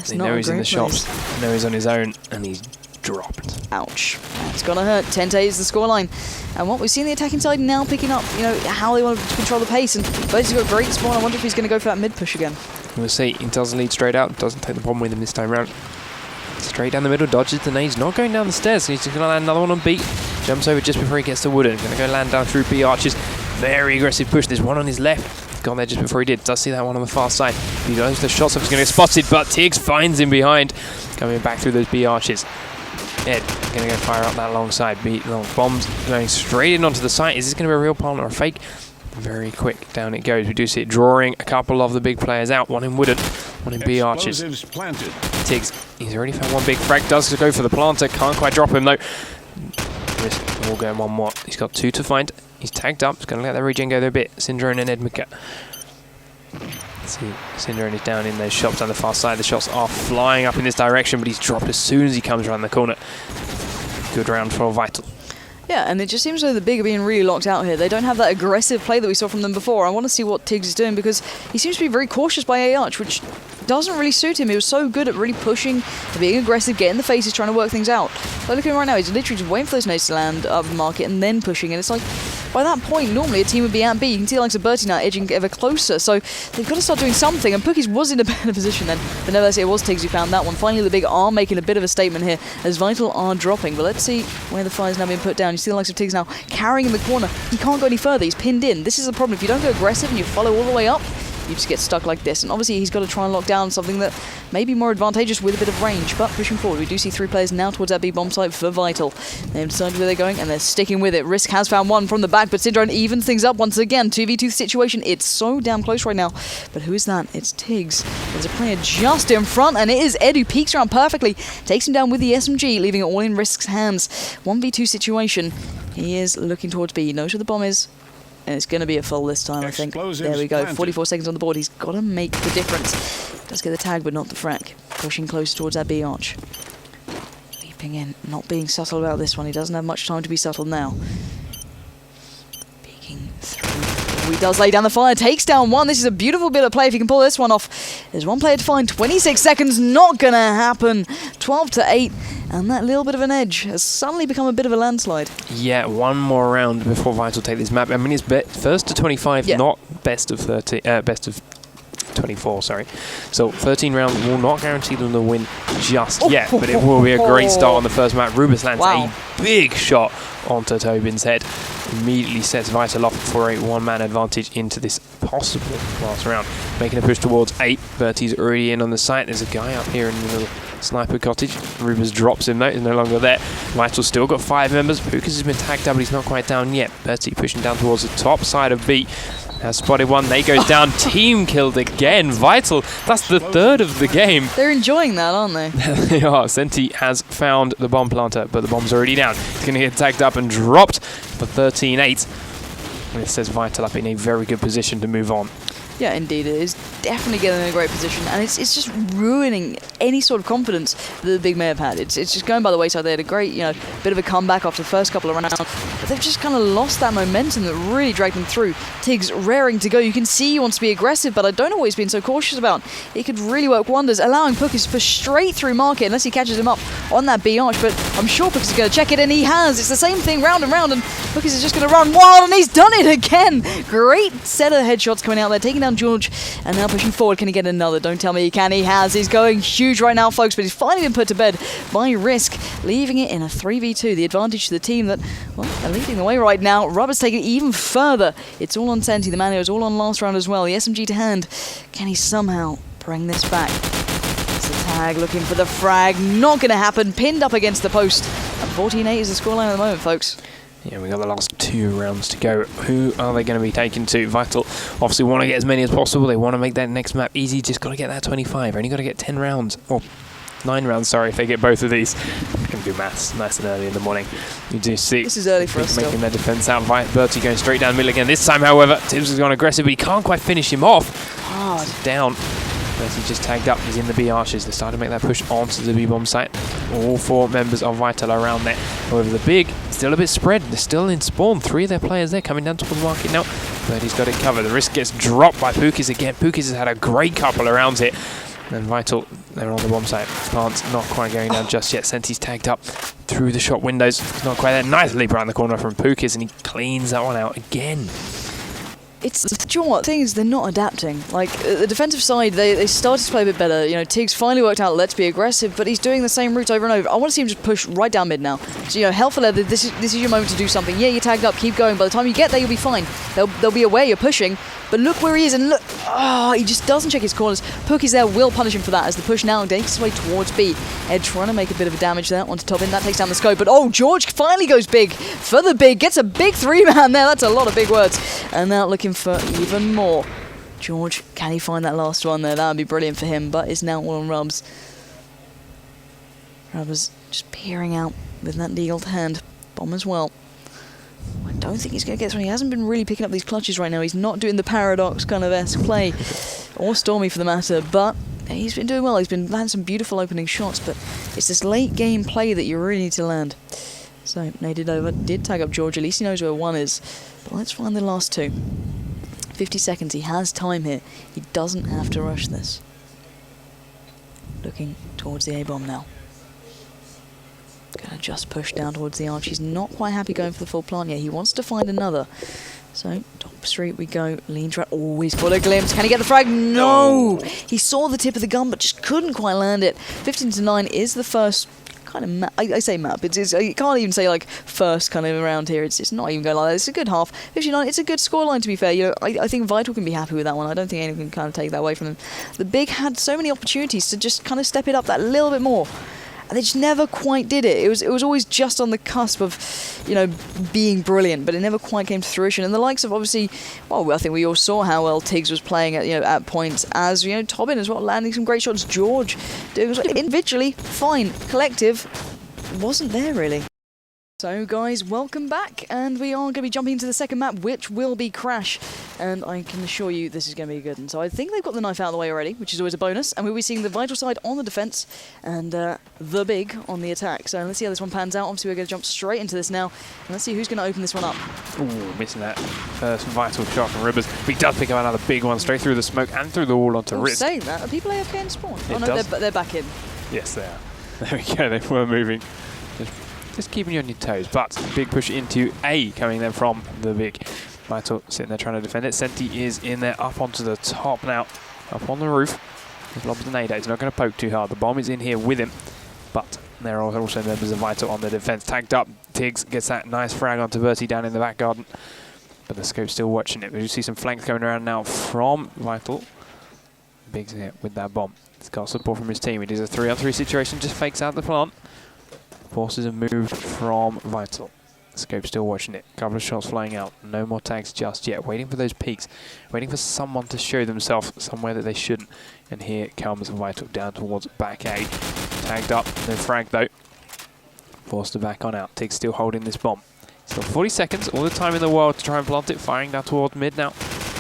They know he's in the shops, they know he's on his own, and he's dropped.
Ouch. That's gonna hurt. 10-8 is the scoreline. And what we've seen the attacking side now picking up, you know, how they want to control the pace. And Bertie's got a great spawn. I wonder if he's going to go for that mid push again.
We'll see. He doesn't lead straight out, doesn't take the bomb with him this time round. Straight down the middle, dodges the nades, not going down the stairs. He's just going to land another one on B. Jumps over just before he gets to Wooden. Going to go land down through B arches. Very aggressive push. There's one on his left. Got there just before he did. Does see that one on the far side. He goes the shots off. He's going to get spotted, but Tiggs finds him behind. Coming back through those B arches. Ed going to go fire up that long side. B long bombs going straight in onto the site. Is this going to be a real palm or a fake? Very quick down it goes. We do see it drawing a couple of the big players out. One in Wooden, one in B arches. Tiggs, he's already found one big frag. Does go for the planter. Can't quite drop him though. We'll go one more. He's got two to find. He's tagged up. He's going to let the regen go there a bit. Syndrome and Edmica. See, Syndrome is down in those shops on the far side. The shots are flying up in this direction, but he's dropped as soon as he comes around the corner. Good round for Vital.
Yeah, and it just seems like the Big are being really locked out here. They don't have that aggressive play that we saw from them before. I want to see what Tiggs is doing because he seems to be very cautious by A Arch, which doesn't really suit him. He was so good at really pushing, being aggressive, getting the faces, trying to work things out. But look at him right now. He's literally just waiting for those nades to land up the market and then pushing. And it's like, by that point, normally a team would be at B. You can see the likes of Bertie now edging ever closer. So they've got to start doing something. And Pookies was in a better position then. But nevertheless, it was Tiggs who found that one. Finally, the Big are making a bit of a statement here as Vital are dropping. But let's see where the fire's now being put down. You see the likes of Tiggs now carrying in the corner. He can't go any further. He's pinned in. This is the problem. If you don't go aggressive and you follow all the way up, you just get stuck like this. And obviously he's got to try and lock down something that may be more advantageous with a bit of range. But pushing forward, we do see three players now towards that B bomb site for Vital. They've decided where they're going and they're sticking with it. Risk has found one from the back, but Syndrome evens things up once again. 2v2 situation. It's so damn close right now. But who is that? It's Tiggs. There's a player just in front, and it is Ed who peeks around perfectly. Takes him down with the SMG, leaving it all in Risk's hands. 1v2 situation. He is looking towards B. He knows where the bomb is. And it's going to be a full this time, I think. There we go. 44 seconds on the board. He's got to make the difference. Does get the tag, but not the frag. Pushing close towards that B arch. Leaping in. Not being subtle about this one. He doesn't have much time to be subtle now. Peeking through. He does lay down the fire. Takes down one. This is a beautiful bit of play if he can pull this one off. There's one player to find. 26 seconds. Not going to happen. 12-8. And that little bit of an edge has suddenly become a bit of a landslide. Yeah,
one more round before Vital take this map. I mean, it's first to 25, not best of 30, best of 24, sorry. So 13 rounds will not guarantee them the win just yet, but it will be a great start on the first map. Rubus lands a big shot onto Tobin's head. Immediately sets Vital off for a one-man advantage into this possible last round. Making a push towards 8. Bertie's already in on the site. There's a guy up here in the little sniper cottage. Rubus drops him though, he's no longer there. Vital's still got 5 members. Pukas has been tagged up, but he's not quite down yet. Bertie pushing down towards the top side of B. Has spotted one, they go down. Team killed again. Vital, that's the third of the game.
They're enjoying that, aren't they?
They are. Senti has found the bomb planter, but the bomb's already down. He's going to get tagged up and dropped for 13-8. And it says Vital up in a very good position to move on.
Yeah, indeed, it is definitely getting in a great position, and it's just ruining any sort of confidence that the Big may have had. It's just going by the wayside. They had a great, bit of a comeback after the first couple of rounds, but they've just kind of lost that momentum that really dragged them through. Tiggs raring to go. You can see he wants to be aggressive, but I don't know what he's been so cautious about. It could really work wonders, allowing Pookies to push straight through market unless he catches him up on that B arch, but I'm sure Pookies is going to check it, and he has. It's the same thing round and round, and Pookies is just going to run wild, and he's done it again. Great set of headshots coming out there, taking down George, and now pushing forward. Can he get another? Don't tell me he can. He has. He's going huge right now, folks, but he's finally been put to bed by Risk, leaving it in a 3v2. The advantage to the team that, well, they're leading the way right now. Rubber's taking it even further. It's all on Senti. The man who was all on last round as well. The SMG to hand. Can he somehow bring this back? It's a tag looking for the frag. Not going to happen. Pinned up against the post. And 14-8 is the scoreline at the moment, folks.
Yeah, we got the last 2 rounds to go. Who are they going to be taken to? Vital obviously want to get as many as possible. They want to make that next map easy. Just got to get that 25. Only got to get 10 rounds. Or 9 rounds, sorry, if they get both of these. Can can do maths nice and early in the morning. You do see
this is early for us
making
still.
their defence out. Bertie going straight down the middle again. This time, however, Tibbs has gone aggressive, but he can't quite finish him off.
Hard.
Down. Bertie just tagged up. He's in the B arches. They're starting to make that push onto the B bomb site. All 4 members of Vital are around there. However, the big still a bit spread. They're still in spawn. 3 of their players there coming down towards the market now. Bertie's got it covered. The risk gets dropped by Pookies again. Pookies has had a great couple around it. And Vital, they're on the bomb site. Plant's not quite going down just yet. Senti's tagged up through the shop windows. He's not quite there. Nice leap around the corner from Pookies, and he cleans that one out again.
It's, do you know what? The thing is, they're not adapting. Like, the defensive side, they started to play a bit better. You know, Tiggs finally worked out, let's be aggressive, but he's doing the same routes over and over. I want to see him just push right down mid now. So, you know, Hell for Leather, this is your moment to do something. Yeah, you're tagged up, keep going. By the time you get there, you'll be fine. They'll be aware you're pushing, but look where he is, and look, he just doesn't check his corners. Pookie's there will punish him for that as the push now takes his way towards B. Ed trying to make a bit of a damage there onto top in. That takes down the scope, but George finally goes big for the big, gets a big 3-man there. That's a lot of big words. And now looking for even more. George, can he find that last one there? That would be brilliant for him, but it's now all on Rubs. Rubs just peering out with that deagled hand. Bomb as well. I don't think he's going to get this one. He hasn't been really picking up these clutches right now. He's not doing the Paradox kind of esque play, or Stormy for the matter, but he's been doing well. He's been landing some beautiful opening shots, but it's this late game play that you really need to land. So, naded over, did tag up George. At least he knows where 1 is. But let's find the last 2. 50 seconds, he has time here. He doesn't have to rush this. Looking towards the A-bomb now. Gonna just push down towards the arch. He's not quite happy going for the full plant yet. He wants to find another. So, top street we go. Lean trap. Oh, he's got a glimpse. Can he get the frag? No! He saw the tip of the gun, but just couldn't quite land it. 15-9 is the first kind of map. I say map. You can't even say like first kind of around here. It's not even going like that. It's a good half. 59. It's a good scoreline to be fair. You know, I think Vital can be happy with that one. I don't think anyone can kind of take that away from them. The big had so many opportunities to just kind of step it up that little bit more. And they just never quite did it. It was always just on the cusp of, you know, being brilliant, but it never quite came to fruition. And the likes of obviously, well, I think we all saw how well Tiggs was playing at, you know, at points, as you know, Tobin as well, landing some great shots. George doing individually fine, collective wasn't there really. So guys, welcome back, and we are going to be jumping into the second map, which will be Crash, and I can assure you this is going to be good. And so I think they've got the knife out of the way already, which is always a bonus, and we'll be seeing the Vital side on the defense and the big on the attack. So let's see how this one pans out. Obviously we're going to jump straight into this now, and let's see who's going to open this one up.
Ooh, missing that first Vital shot from Ribbers. He does pick up another big one straight through the smoke and through the wall onto Risk.
Saying that, are people AFK in spawn?
It
Oh no,
does.
they're back in.
Yes, they are. There we go, they were moving. Just keeping you on your toes, but big push into A coming then from the big. Vital sitting there trying to defend it. Senti is in there, up onto the top now, up on the roof. There's lobs the nade. He's not going to poke too hard. The bomb is in here with him, but there are also members of Vital on the defense. Tagged up, Tiggs gets that nice frag onto Bertie down in the back garden, but the scope's still watching it. We do see some flanks coming around now from Vital. Big's here with that bomb. He's got support from his team. It is a 3-on-3 situation, just fakes out the plant. Forces have moved from Vital. Scope still watching it. Couple of shots flying out. No more tags just yet. Waiting for those peaks. Waiting for someone to show themselves somewhere that they shouldn't. And here comes Vital down towards back A. Tagged up. No frag though. Forced to back on out. Tiggs still holding this bomb. Still 40 seconds. All the time in the world to try and plant it. Firing down towards mid now.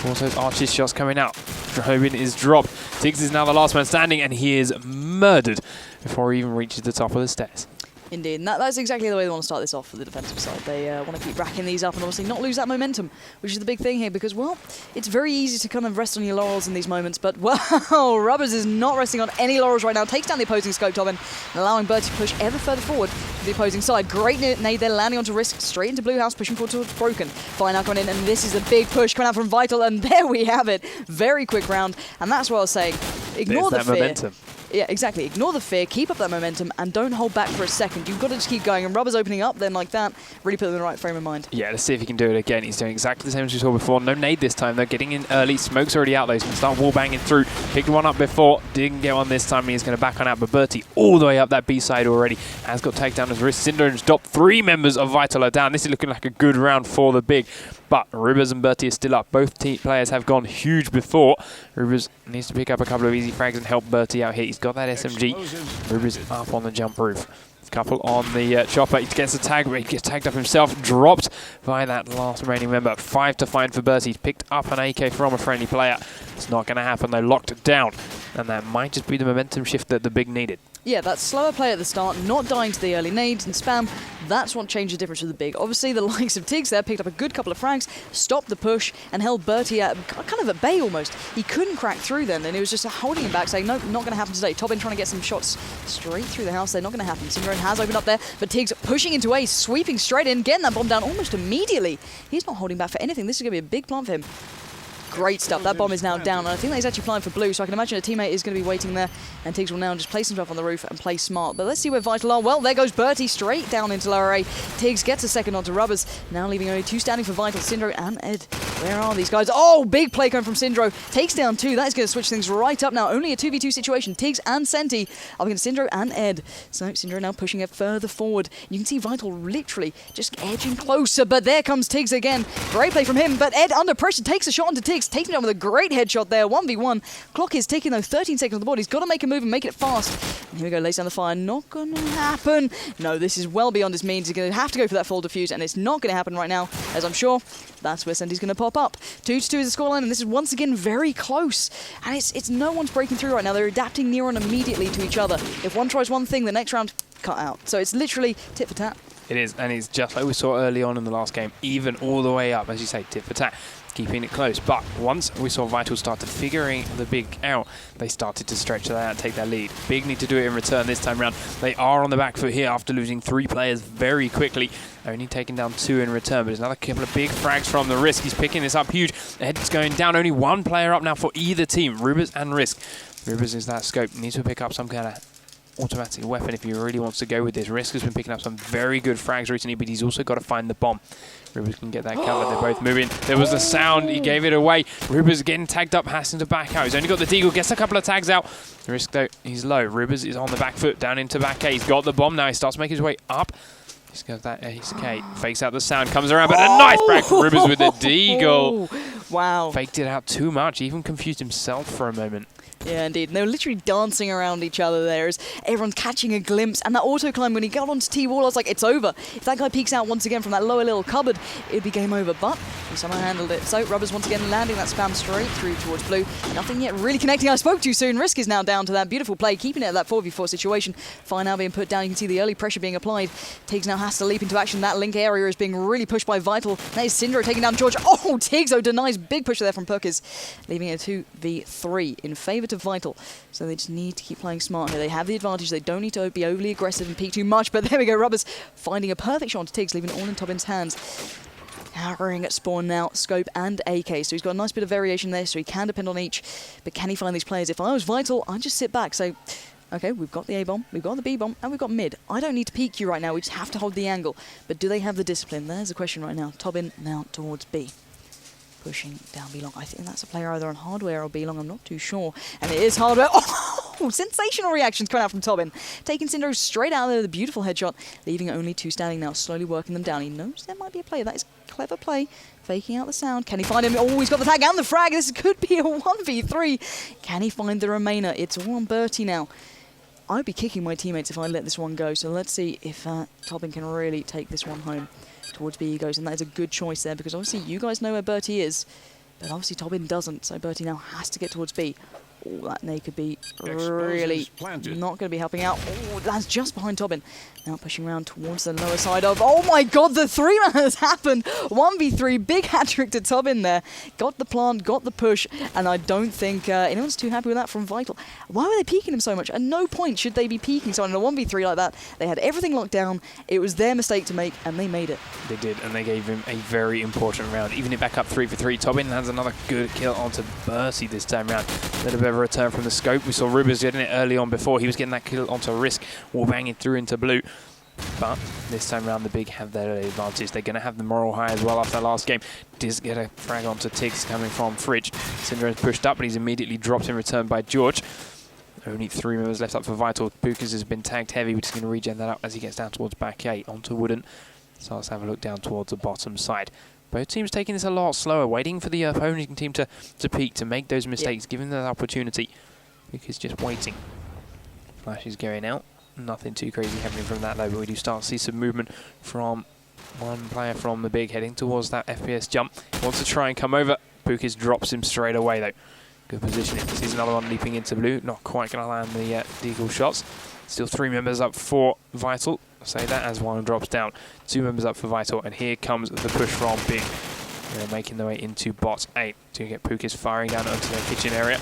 Also Archie's shots coming out. Drobin is dropped. Tiggs is now the last man standing, and he is murdered before he even reaches the top of the stairs.
Indeed, and that's exactly the way they want to start this off for the defensive side. They want to keep racking these up and obviously not lose that momentum, which is the big thing here because, well, it's very easy to kind of rest on your laurels in these moments, but, well, Rubbers is not resting on any laurels right now. Takes down the opposing scope, Tobin, and allowing Bertie to push ever further forward to the opposing side. Great nade there, landing onto Risk, straight into Blue House, pushing forward towards Broken. Fire now coming in, and this is a big push coming out from Vital, and there we have it. Very quick round, and that's what I was saying. Ignore the fear.
Momentum.
Yeah, exactly. Ignore the fear, keep up that momentum, and don't hold back for a second. You've got to just keep going, and Rubber's opening up, then like that, really put them in the right frame of mind.
Yeah, let's see if he can do it again. He's doing exactly the same as we saw before. No nade this time, though. Getting in early. Smoke's already out, though. He's going to start wall banging through. Picked one up before. Didn't get one this time. He's going to back on out. But Bertie all the way up that B side already. Has got takedown as Risk. Syndrome's dropped. 3 members of Vital are down. This is looking like a good round for the big. But Rivers and Bertie are still up. Both players have gone huge before. Rivers needs to pick up a couple of easy frags and help Bertie out here. He's got that SMG. Rivers up on the jump roof. Couple on the chopper. He gets the tag, but he gets tagged up himself. Dropped by that last remaining member. 5 to find for Bertie. He's picked up an AK from a friendly player. It's not going to happen, though. Locked down. And that might just be the momentum shift that the big needed.
Yeah, that slower play at the start, not dying to the early nades and spam, that's what changed the difference for the big. Obviously, the likes of Tiggs there picked up a good couple of frags, stopped the push, and held Bertie at kind of at bay almost. He couldn't crack through then, and it was just holding him back, saying, no, not going to happen today. Tobin trying to get some shots straight through the house. They're not going to happen. Syndrome has opened up there, but Tiggs pushing into ace, sweeping straight in, getting that bomb down almost immediately. He's not holding back for anything. This is going to be a big plant for him. Great stuff. That bomb is now down, and I think that he's actually flying for blue, so I can imagine a teammate is going to be waiting there, and Tiggs will now just place himself on the roof and play smart. But let's see where Vital are. Well, there goes Bertie straight down into lower A. Tiggs gets a second onto Rubbers, now leaving only 2 standing for Vital. Syndro and Ed. Where are these guys? Oh, big play coming from Syndro. Takes down 2. That is going to switch things right up now. Only a 2v2 situation. Tiggs and Senti are against Syndro and Ed. So Syndro now pushing it further forward. You can see Vital literally just edging closer, but there comes Tiggs again. Great play from him, but Ed under pressure takes a shot onto Tiggs, takes him down with a great headshot there. 1v1. Clock is ticking though. 13 seconds on the board. He's got to make a move and make it fast. And here we go. Lays down the fire. Not going to happen. No, this is well beyond his means. He's going to have to go for that full defuse, and it's not going to happen right now, as I'm sure that's where Senti's going to pop up. 2-2 is the scoreline, and this is once again very close. And it's no one's breaking through right now. They're adapting near on immediately to each other. If one tries one thing, the next round cut out. So it's literally tit for tat.
It is, and it's just like we saw early on in the last game, even all the way up, as you say, tit for tat, keeping it close. But once we saw Vital start to figuring the big out, they started to stretch that out and take their lead. Big need to do it in return this time round. They are on the back foot here after losing 3 players very quickly, only taking down 2 in return. But there's another couple of big frags from the Risk. He's picking this up huge. The head's going down. Only 1 player up now for either team, Rubers and Risk. Rubers is that scope. Needs to pick up some kind of automatic weapon if he really wants to go with this. Risk has been picking up some very good frags recently, but he's also got to find the bomb. Rubers can get that covered. They're both moving. There was the sound. He gave it away. Rubers getting tagged up, has to back out. He's only got the deagle. Gets a couple of tags out. Risk, though, he's low. Rubers is on the back foot, down into back A. He's got the bomb now. He starts making his way up. He's got that ace K. Fakes out the sound. Comes around, but a nice frag from Rubers with the deagle.
Wow.
Faked it out too much. He even confused himself for a moment.
Yeah, indeed. And they were literally dancing around each other there as everyone's catching a glimpse. And that auto climb, when he got onto T-wall, I was like, it's over. If that guy peeks out once again from that lower little cupboard, it'd be game over. But he somehow handled it. So Rubbers once again landing that spam straight through towards blue. Nothing yet really connecting. I spoke too soon. Risk is now down to that beautiful play, keeping it at that 4v4 situation. Fire now being put down. You can see the early pressure being applied. Tiggs now has to leap into action. That link area is being really pushed by Vital. That is Syndro taking down George. Oh, Tiggs, denies. Big pusher there from Perkins, leaving it a 2v3 in favour to Vital. So they just need to keep playing smart here. They have the advantage. They don't need to be overly aggressive and peek too much. But there we go. Rubbers finding a perfect shot onto Tiggs, leaving it all in Tobin's hands. Harrowing at spawn now, scope and AK. So he's got a nice bit of variation there, so he can depend on each. But can he find these players? If I was Vital, I'd just sit back. So, okay, we've got the A-bomb, we've got the B-bomb, and we've got mid. I don't need to peek you right now. We just have to hold the angle. But do they have the discipline? There's the question right now. Tobin now towards B. Pushing down B-long. I think that's a player either on hardware or B-long. I'm not too sure. And it is hardware. Oh, sensational reactions coming out from Tobin. Taking Syndro straight out there with a beautiful headshot, leaving only 2 standing now, slowly working them down. He knows there might be a player. That is a clever play. Faking out the sound. Can he find him? Oh, he's got the tag and the frag. This could be a 1v3. Can he find the remainder? It's all on Bertie now. I'd be kicking my teammates if I let this one go. So let's see if Tobin can really take this one home. Towards B he goes, and that is a good choice there, because obviously you guys know where Bertie is, but obviously Tobin doesn't, so Bertie now has to get towards B. Oh, that nade could be really not going to be helping out. Oh, that's just behind Tobin. Now pushing around towards the lower side of... Oh my god, the 3-man has happened! 1v3, big hat-trick to Tobin there. Got the plant, got the push, and I don't think anyone's too happy with that from Vital. Why were they peeking him so much? At no point should they be peeking someone in a 1v3 like that. They had everything locked down. It was their mistake to make, and they made it.
They did, and they gave him a very important round. Even it back up 3 for 3. Tobin has another good kill onto Bertie this time round. A little bit of a return from the scope. We saw Rubers getting it early on before. He was getting that kill onto Risk, wall banging through into blue. But this time around, the big have their advantage. They're going to have the moral high as well after the last game. Does get a frag onto Tiggs coming from Fridge. Syndrome's pushed up, but he's immediately dropped in return by George. Only 3 members left up for Vital. Bukas has been tagged heavy. We're just going to regen that up as he gets down towards back 8 onto Wooden. So let's have a look down towards the bottom side. Both teams taking this a lot slower, waiting for the opposing team to peak, to make those mistakes, giving them that opportunity. Bukas just waiting. Flash is going out. Nothing too crazy happening from that though, but we do start to see some movement from one player from the big heading towards that FPS jump. He wants to try and come over. Pukis drops him straight away though. Good positioning. Sees another one leaping into blue. Not quite going to land the deagle shots. Still 3 members up for Vital. I'll say that as one drops down. 2 members up for Vital. And here comes the push from Big. They're making their way into bot 8 to get Pukis firing down onto their kitchen area.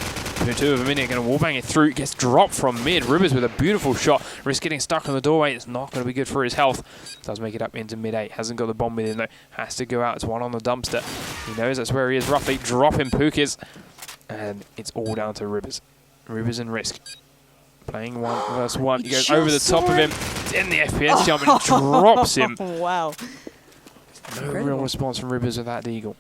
The 2 of them in here, going to wallbang it through. Gets dropped from mid. Rivers with a beautiful shot. Risk getting stuck on the doorway. It's not going to be good for his health. Does make it up into mid 8. Hasn't got the bomb with him though. Has to go out. It's one on the dumpster. He knows that's where he is roughly. Dropping Pukis. And it's all down to Rivers. Rivers and Risk. Playing 1 versus 1. He goes over the top of him. It's in the FPS jump and drops him.
Wow.
No real response from Rivers with that deagle.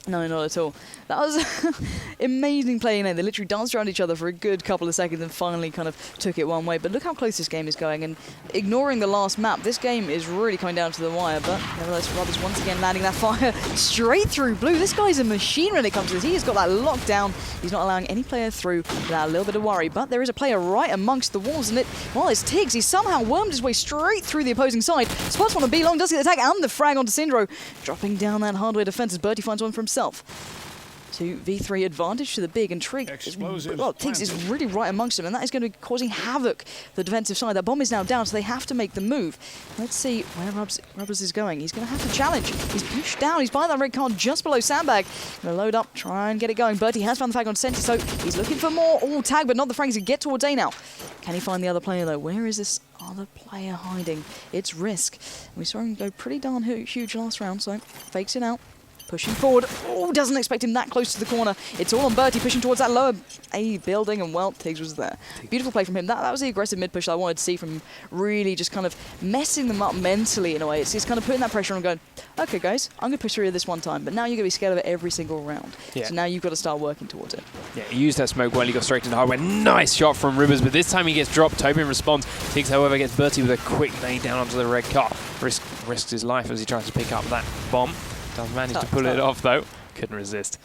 No, not at all. That was amazing play. They literally danced around each other for a good couple of seconds and finally kind of took it one way. But look how close this game is going. And ignoring the last map, this game is really coming down to the wire. But nevertheless, Rubbers once again landing that fire straight through blue. This guy's a machine when it comes to this. He has got that locked down. He's not allowing any player through without a little bit of worry. But there is a player right amongst the walls. And it's Tiggs. He's somehow wormed his way straight through the opposing side. Spots one to be long, does get the tag and the frag onto Syndro. Dropping down that hardware defense as Bertie finds one for himself. 2v3 advantage to the big, and Trig Tiggs is really right amongst them, and that is going to be causing havoc for the defensive side. That bomb is now down, so they have to make the move. Let's see where Rubbers is going. He's going to have to challenge. He's pushed down. He's by that red card just below Sandbag. Going to load up, try and get it going. Bertie has found the flag on Senti, so he's looking for more. Oh, tag, but not the frag. He's going to get towards A now. Can he find the other player, though? Where is this other player hiding? It's Risk. We saw him go pretty darn huge last round, so fakes it out. Pushing forward. Oh, doesn't expect him that close to the corner. It's all on Bertie pushing towards that lower A building, and well, Tiggs was there. Beautiful play from him. That was the aggressive mid push that I wanted to see from him, really just kind of messing them up mentally in a way. It's kind of putting that pressure on, going, okay guys, I'm going to push through this one time, but now you're going to be scared of it every single round. Yeah. So now you've got to start working towards it. Yeah, he used that smoke well. He got straight into hardware. Nice shot from Rivers, but this time he gets dropped. Tobin responds. Tiggs, however, gets Bertie with a quick nade down onto the red car. Risks his life as he tries to pick up that bomb. Does manage to pull it off though. Couldn't resist.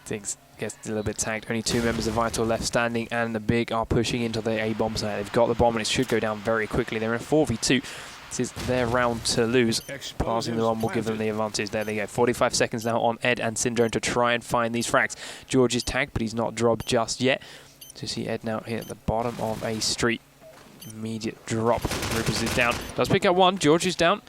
Tiggs gets a little bit tagged. Only 2 members of Vital left standing, and the big are pushing into the A bomb site. They've got the bomb and it should go down very quickly. They're in 4v2. This is their round to lose. Passing the bomb will give them the advantage. There they go. 45 seconds now on Ed and Syndrome to try and find these frags. George is tagged, but he's not dropped just yet. To see Ed now here at the bottom of A street. Immediate drop. Rivers is down. Does pick up 1. George is down.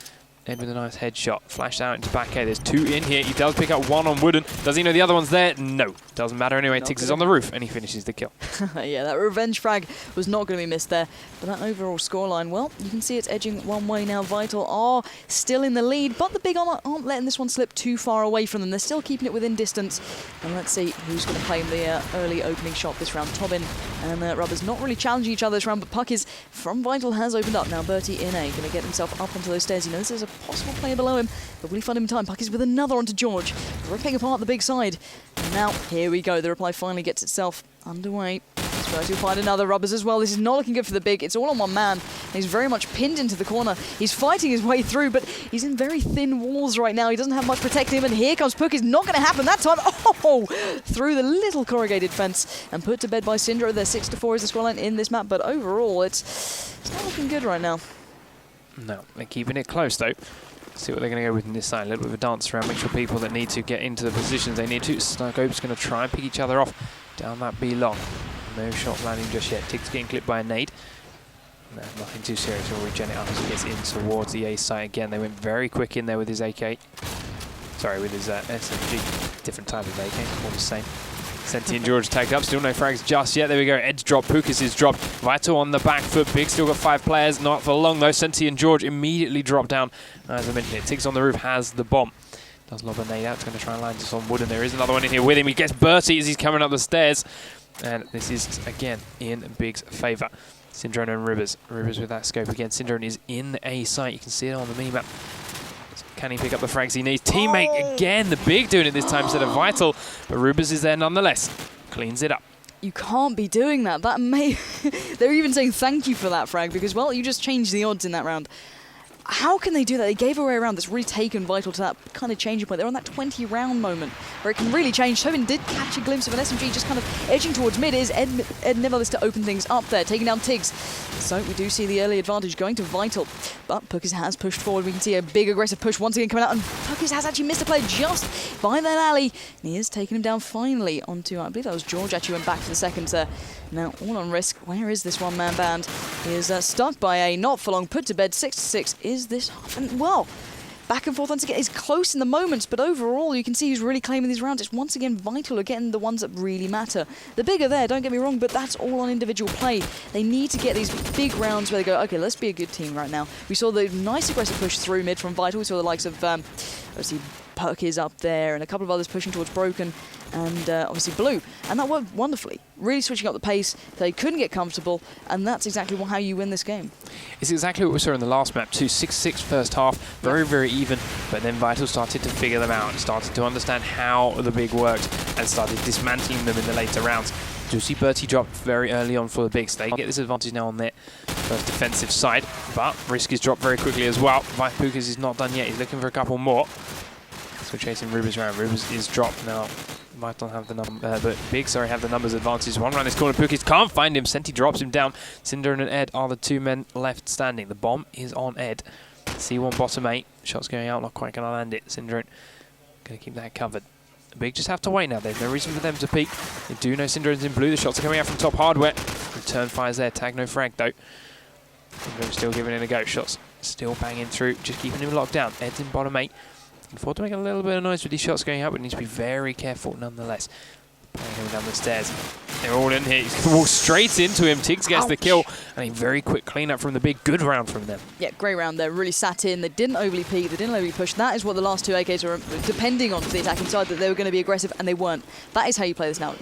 Ed with a nice headshot. Flashed out into back A. There's 2 in here. He does pick up 1 on Wooden. Does he know the other one's there? No. Doesn't matter anyway. Tiggs is on the roof, and he finishes the kill. Yeah, that revenge frag was not going to be missed there. But that overall scoreline, well, you can see it's edging one way now. Vital are still in the lead, but the big aren't letting this one slip too far away from them. They're still keeping it within distance. And let's see who's going to claim the early opening shot this round. Tobin and Rubbers not really challenging each other this round, but Puckers from Vital has opened up. Now Bertie in A, going to get himself up onto those stairs. He knows there's a possible player below him, but will he find him in time? Puckers with another onto George, ripping apart the big side. And now, here we go. The reply finally gets itself underway. Bertie will find another. Rubbers as well. This is not looking good for the big. It's all on one man. He's very much pinned into the corner. He's fighting his way through, but he's in very thin walls right now. He doesn't have much protecting him, and here comes Puck. It's not going to happen that time. Oh! Through the little corrugated fence and put to bed by Syndro. They're 6-4 is the scoreline in this map, but overall, it's not looking good right now. No, they're keeping it close, though. See what they're going to go with in this side. A little bit of a dance around. Make sure people that need to get into the positions they need to. Snugope's going to try and pick each other off down that B long. No shot landing just yet. Tiggs getting clipped by a nade. No, nothing too serious. He'll regen it up as he gets in towards the A site again. They went very quick in there with his AK. Sorry, with his SMG. Different type of AK, all the same. Senti and George tagged up, still no frags just yet. There we go, Ed's drop, Pukas is dropped. Vital on the back foot, Big still got 5 players, not for long though. Senti and George immediately drop down. As I mentioned, Tiggs on the roof has the bomb. Does lob a nade out, it's going to try and land just on Wooden. There is another one in here with him. He gets Bertie as he's coming up the stairs. And this is, again, in Big's favour. Syndrome and Rivers. Rivers with that scope again. Syndrome is in the A site. You can see it on the minimap. Can he pick up the frags he needs? Teammate again, the Big doing it this time instead of Vital. But Rivers is there nonetheless. Cleans it up. You can't be doing that. That may... They're even saying thank you for that frag because, well, you just changed the odds in that round. how can they do that? They gave away a round that's really taken Vital to that kind of changing point. They're on that 20-round moment where it can really change. Tobin did catch a glimpse of an SMG just kind of edging towards mid. Is Ed Nivelis to open things up there, taking down Tiggs. So we do see the early advantage going to Vital. But Pukis has pushed forward. We can see a big aggressive push once again coming out. And Pukis has actually missed a play just by that alley. And he is taking him down finally onto, I believe that was George, actually went back for the seconds there. Now, all on risk. Where is this one-man band? He is stuck by a not for long, put to bed, 6-6. Is this... And, well, back and forth once again. Is close in the moments, but overall, you can see he's really claiming these rounds. It's once again Vital are getting the ones that really matter. The bigger there, don't get me wrong, but that's all on individual play. They need to get these big rounds where they go, okay, let's be a good team right now. We saw the nice aggressive push through mid from Vital. We saw the likes of, obviously, Perk is up there, and a couple of others pushing towards Broken, and obviously Blue. And that worked wonderfully. Really switching up the pace. They couldn't get comfortable, and that's exactly how you win this game.
It's exactly what we saw in the last map too. 6-6 first half, very, very even, but then Vital started to figure them out and started to understand how the big worked and started dismantling them in the later rounds. Do see Bertie drop very early on for the bigs. They get this advantage now on their first defensive side, but Risk is dropped very quickly as well. Pukas is not done yet. He's looking for a couple more. So chasing Rubers around. Rubers is dropped now. Vital have the but Big, sorry, have the numbers advantage. One round this corner. Pukis can't find him. Senti drops him down. Cinder and Ed are the two men left standing. The bomb is on Ed. C1 bottom 8. Shots going out, not quite going to land it. Cinder going to keep that covered. Big just have to wait now. There's no reason for them to peek. They do know Cinderen's in blue. The shots are coming out from top hardware. Return fires there. Tag no frag though. Cinder still giving it a go. Shots still banging through. Just keeping him locked down. Ed's in bottom 8. Can afford to make a little bit of noise with these shots going out, but needs to be very careful nonetheless. Going down the stairs. They're all in here. He's going to walk straight into him. Tiggs gets the kill. And a very quick cleanup from the Big. Good round from them. Yeah,
great round there. Really sat in. They didn't overly peak. They didn't overly push. That is what the last two AKs were depending on for the attacking side, that they were going to be aggressive, and they weren't. That is how you play this now.